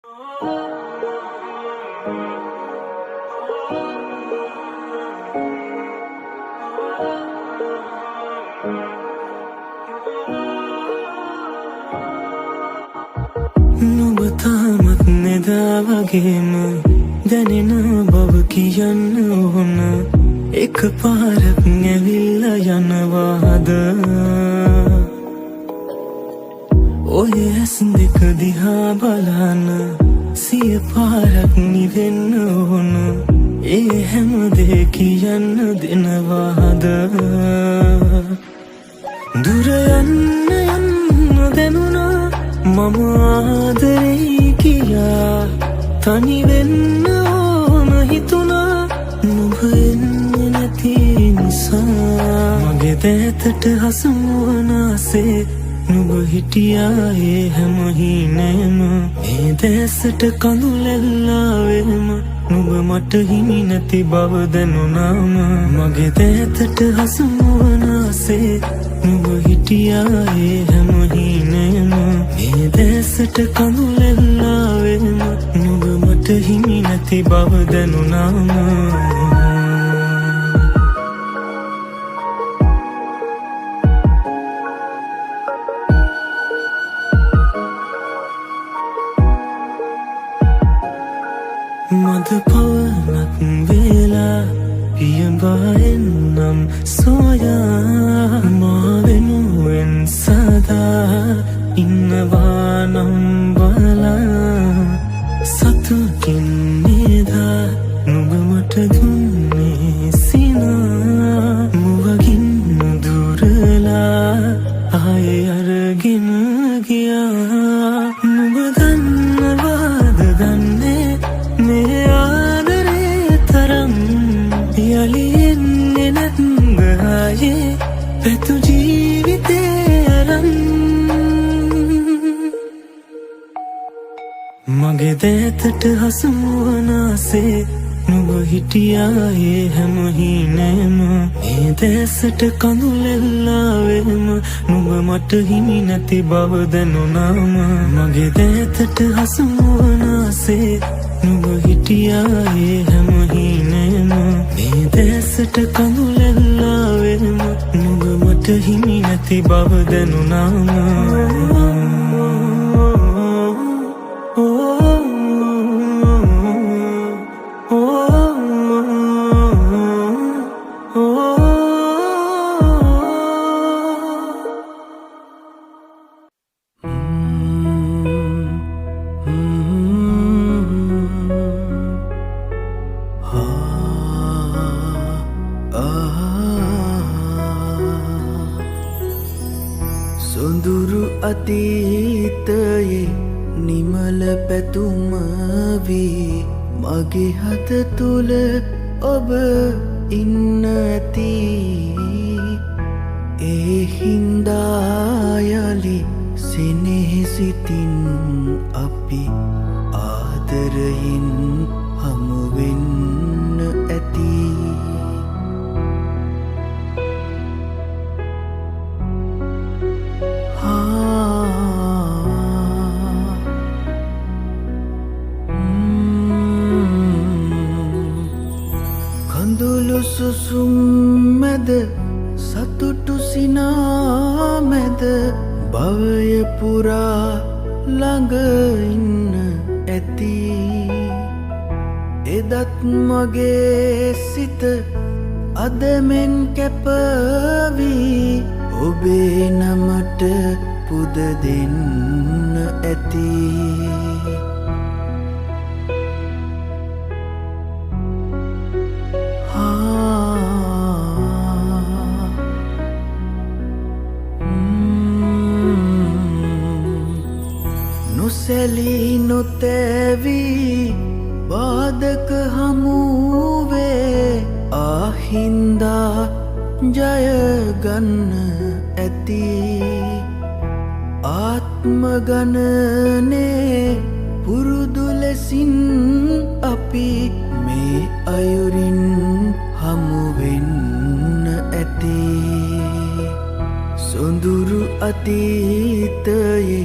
නුඹ තාමත් නෙදා වගේම දැනෙන බව කියන්න ඕන. එක පාරක් ඇවිල්ලා යනවාද ඔය ඇස් දෙක දිහා බලන සිය පාරක් නිවෙන්න ඕන. ඒ හැම දේ කියන්න දෙනවාද දුර යන්න යන්න දැනුණා මම ආදරේ කියා. තනි වෙන්න ඕන හිතුණා නුඹ එන්නේ නැති නිසා. මගේ දැතට හසුවනාසේ නුඹ හිටියා ඒ හැම හිනේම. මේ දැසට කඳුලැල්ලාවෙම නුඹ මට හිමි නැති බව දැනුණාම. මගේ දැතට හසුවනාසේ නුඹ හිටියා ඒ හැම හිනේම. මේ දැසට කඳුලැල්ලාවෙම නුඹ මට හිමි නැති බව දැනුණාම. මද පවනක් වෙලා පියඹෙන්නම් සොයා. මා වෙනුවෙන් සදා ඉන්නවා නම් බලා. සතුටින් නිදා නුඹ මට දුන්නේ සිනා. මුවගින් දුරලා ආයේ අරගෙන ගියා. නුඹ දන්නවාද දන්නේ මේ ආදරේ තරම් යලි එන්නේ නැත්ද ආයේ පැතු ජීවිතේ අරන්. මගේ දැතට හසුවනාසේ නුඹ හිටියා ඒ හැම හිනේම. මේ දැසට කඳුලැල්ලාවෙම නුඹ මට හිමි නැති බව දැනුණාම. මගේ දැතට හසුවනාසේ නුඹ හිටියා ඒ හැම හිනේම. මේ දැසට කඳුලැල්ලාවෙම නුඹ මට හිමි නැති බව දැනුණාම. සොඳුරු අතීතයේ නිමල පැතුම වී මගේ හත තුල ඔබ ඉන්න ඇති. ඒ හින්දා යලි සිනෙහිසිතින් අපි ආදරයෙන් හමු වෙන්න ඇති. කඳුළු සුසුම් මැද සතුටු සිනා මැද භවය පුරා ළඟ ඉන්න ඇති. එදත් මගේ සිත අද මෙන් කැපවී ඔබේ නමට පුද දෙන්න ඇති. නොසැලී නොතැවී බාධක හමුවේ ආහින්දා ජයගන්න ඇති. ආත්ම ගණනේ පුරුදු ලෙසින් අපි මේ අයුරින් හමුවෙන්න ඇති. සොඳුරු අතීතයේ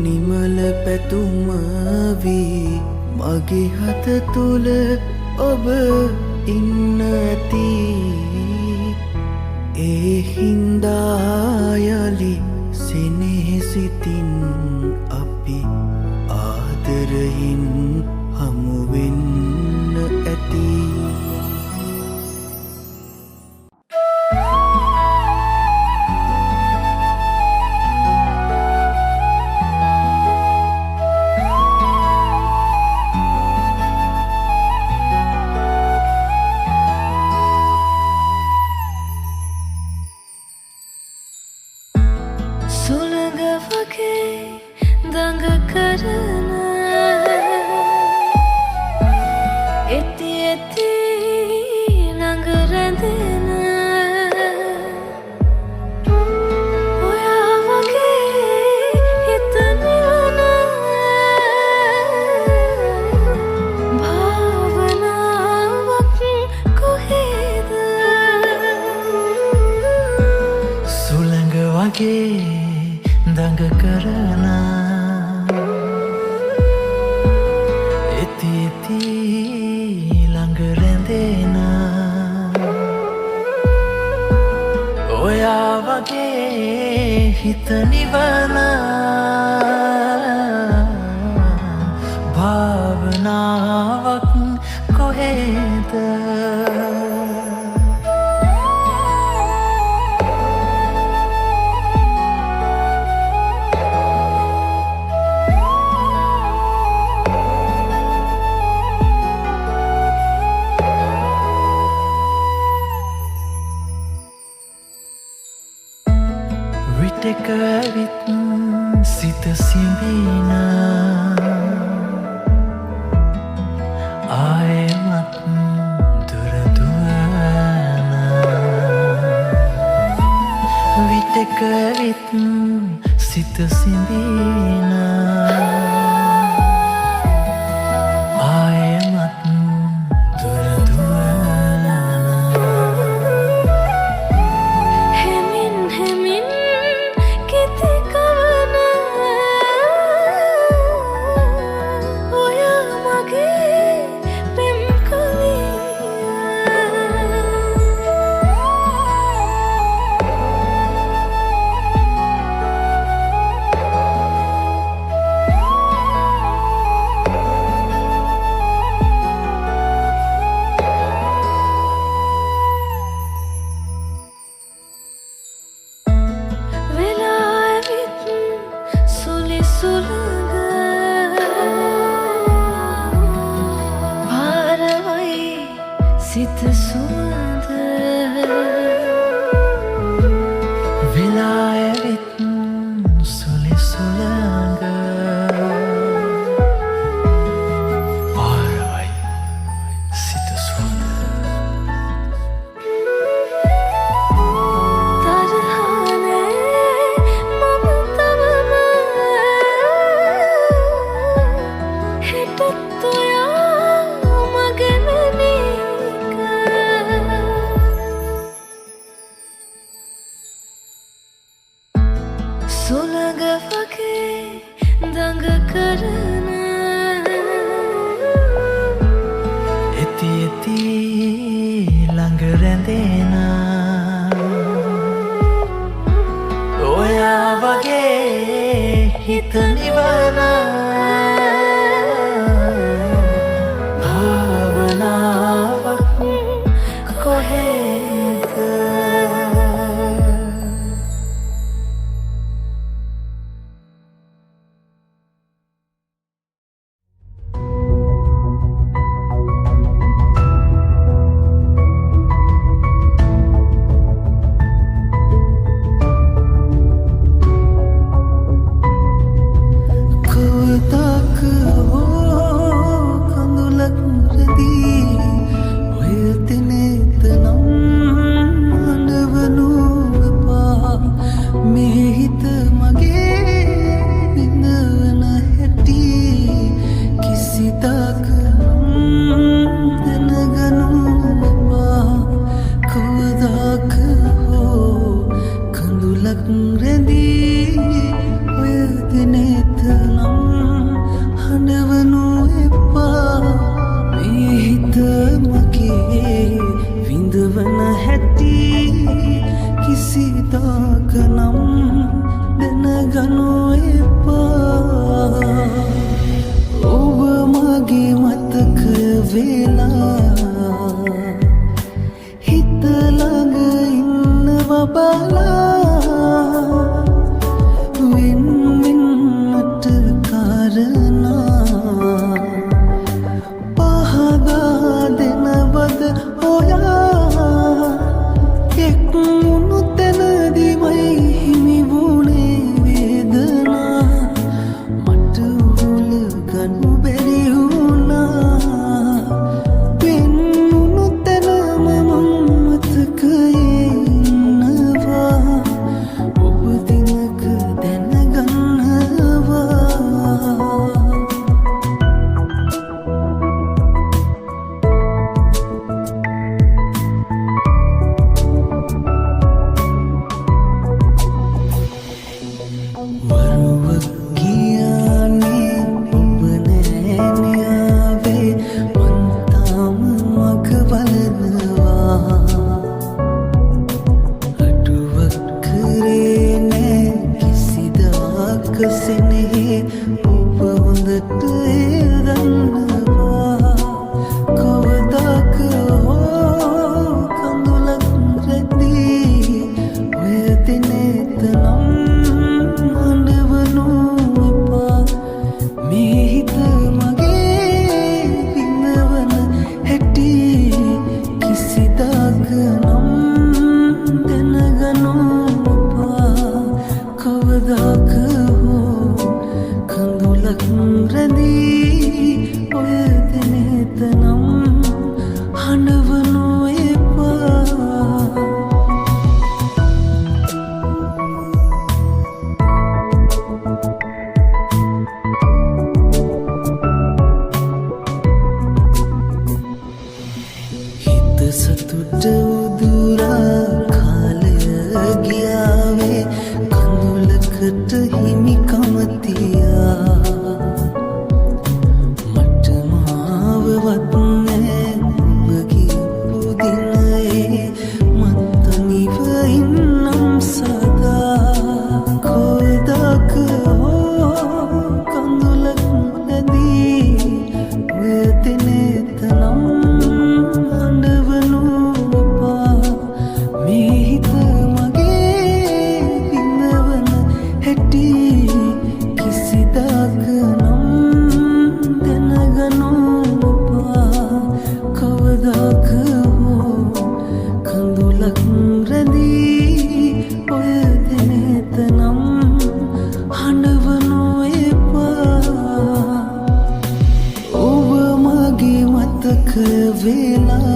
නිමල පැතුම වී මගේ හත තුල ඔබ ඉන්න ඇති ඒ හින්දා යලි සෙනෙහසිතින් අපි ආදරයෙන් හමු වෙන්න ඇති හිත නිවන භාවනාවක් කොහෙද විටක ඇවිත් සිත සිඹින ආයෙමත් දුර දුවන විටක ඇවිත් සිත සිඹින ආයෙමත් දුර දුවන හෙමින් හෙමින් කිති කවන ඔයා මගේ පෙම් කවිය සිත සුවඳ වෙලා ඇවිත් සුලි සුළඟ පාරවයි සිත සුවඳ තරහනේ මම තවම හෙටත් ඔයා මගෙන සුළඟ වගේ දඟ කරන ඇති ඇති ළඟ රැඳෙන ඔයා වගේ හිත නිවන භාවනාවක් කොහෙද कोई කිසිදාක නම් දැනගනු එපා ඔබ මගේ මතක වෙලා හිත ළඟ ඉන්නවා බලා වෙන් වෙන්නට කාරණා පහදා දෙනවද ඔයා එක් වුණු තැනදීමයි හිමි වුණේ වේදනා මට උහුල ගනු බැරි වුණා වෙන් වුණු තැනම මං මතකයේ ඉන්නවා ඔබ දිනක දැනගන්නවා වරුවක් ගියානේ ඔබ නෑනියාවේ මං තාම මග බලනවා අඩුවක් කරේ නෑ කිසිදාක සෙනෙහේ ඔබ හොඳට දන්නවා කවදාක හෝ කඳුලක් රැදී ඔය දිනෙත නම් හඬවනු එපා මේ හිත මගේ පිනවන හැටි කිසිදාක නම් දැනගනු එපා කවදාක හෝ කඳුලක් රැඳී ඔය දිනෙත නම් හඬවනු එපා හිත සතුට උදුරා කාලය ගියාවේ කඳුලකට හිමිකම තියා මට මාවවත් නෑ ඔබ කියපු දිනයේ මත්තනිව ඉන්නම් සදා කවදාක හෝ කඳුලක් නැදී ඔය දිනෙත නම් හඬවනු එපා මේ හිත මගේ පිනවන හැටි කිසිදාක නම් දැනගනු එපා කවදාක හෝ කඳුලක් රැඳී ඔය දිනෙත නම් හඬවනු එපා ඔබ මගේ මතක වෙලා